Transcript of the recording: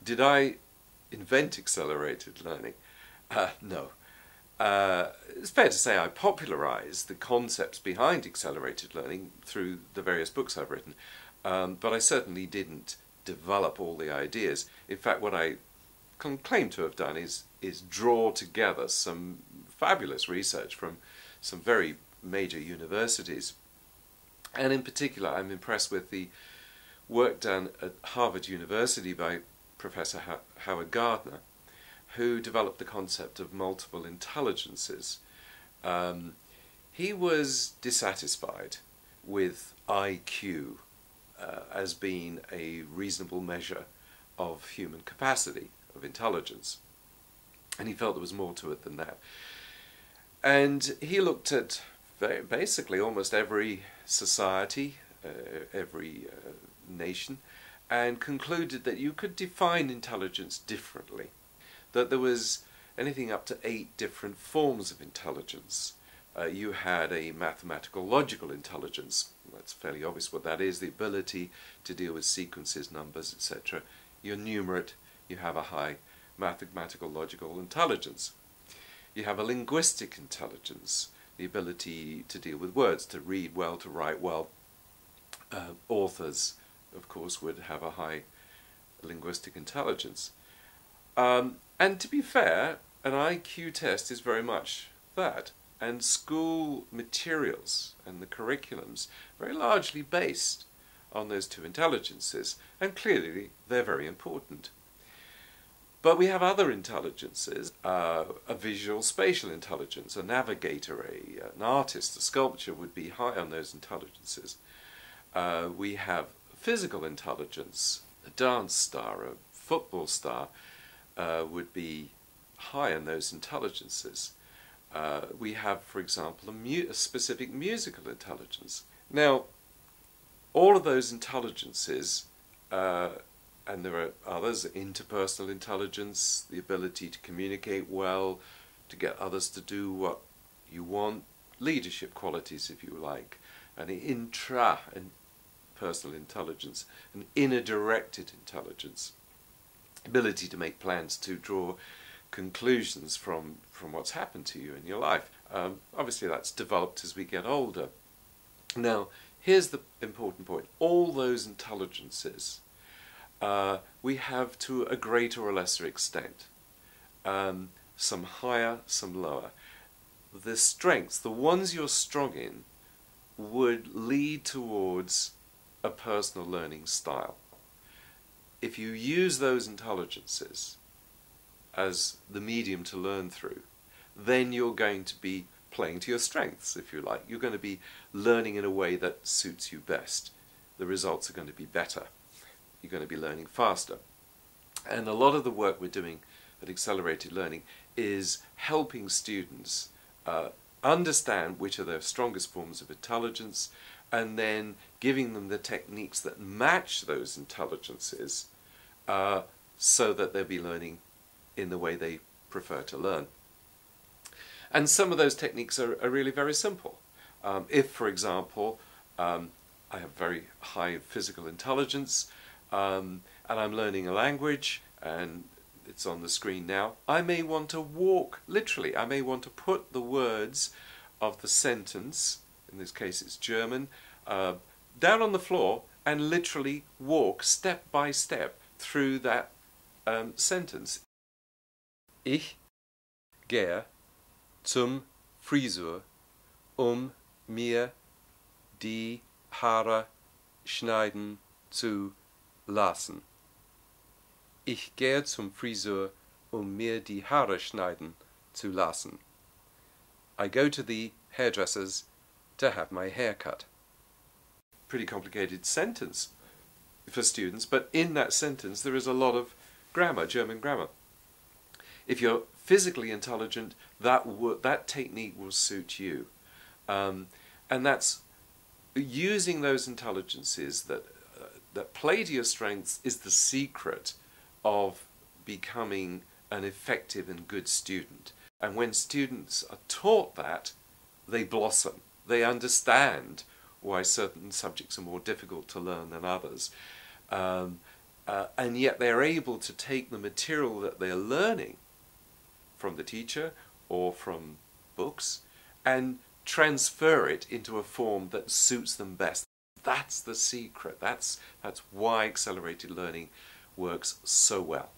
Did I invent accelerated learning? No. It's fair to say I popularized the concepts behind accelerated learning through the various books I've written, but I certainly didn't develop all the ideas. In fact, what I can claim to have done is draw together some fabulous research from some very major universities. And in particular, I'm impressed with the work done at Harvard University by Professor Howard Gardner, who developed the concept of multiple intelligences. He was dissatisfied with IQ as being a reasonable measure of human capacity, of intelligence. And he felt there was more to it than that. And he looked at basically almost every society, every nation, and concluded that you could define intelligence differently. That there was anything up to 8 different forms of intelligence. You had a mathematical logical intelligence. That's fairly obvious what that is, the ability to deal with sequences, numbers, etc. You're numerate, you have a high mathematical logical intelligence. You have a linguistic intelligence, the ability to deal with words, to read well, to write well. Authors, of course, would have a high linguistic intelligence. And to be fair, an IQ test is very much that. And school materials and the curriculums are very largely based on those 2 intelligences, and clearly they're very important. But we have other intelligences, a visual spatial intelligence, a navigator, an artist, a sculptor would be high on those intelligences. We have physical intelligence, a dance star, a football star would be high on those intelligences. We have, for example, a specific musical intelligence. Now, all of those intelligences, and there are others, interpersonal intelligence, the ability to communicate well, to get others to do what you want, leadership qualities, if you like, and intra-personal intelligence, an inner-directed intelligence, ability to make plans, to draw conclusions from what's happened to you in your life. Obviously that's developed as we get older. Now, here's the important point. All those intelligences we have to a greater or lesser extent. Some higher, some lower. The strengths, the ones you're strong in, would lead towards a personal learning style. If you use those intelligences as the medium to learn through, then you're going to be playing to your strengths, if you like. You're going to be learning in a way that suits you best. The results are going to be better. You're going to be learning faster. And a lot of the work we're doing at Accelerated Learning is helping students understand which are their strongest forms of intelligence, and then giving them the techniques that match those intelligences so that they'll be learning in the way they prefer to learn. And some of those techniques are really very simple. If, for example, I have very high physical intelligence and I'm learning a language, and it's on the screen now, I may want to walk, literally, I may want to put the words of the sentence, in this case it's German, down on the floor and literally walk step by step through that sentence. Ich gehe zum Friseur, mir die Haare schneiden zu lassen. Ich gehe zum Friseur, mir die Haare schneiden zu lassen. I go to the hairdresser's to have my hair cut. Pretty complicated sentence for students, but in that sentence there is a lot of grammar, German grammar. If you're physically intelligent, that technique will suit you. And that's using those intelligences that play to your strengths is the secret of becoming an effective and good student. And when students are taught that, they blossom. They understand why certain subjects are more difficult to learn than others. and yet they're able to take the material that they're learning from the teacher or from books and transfer it into a form that suits them best. That's the secret. That's why accelerated learning works so well.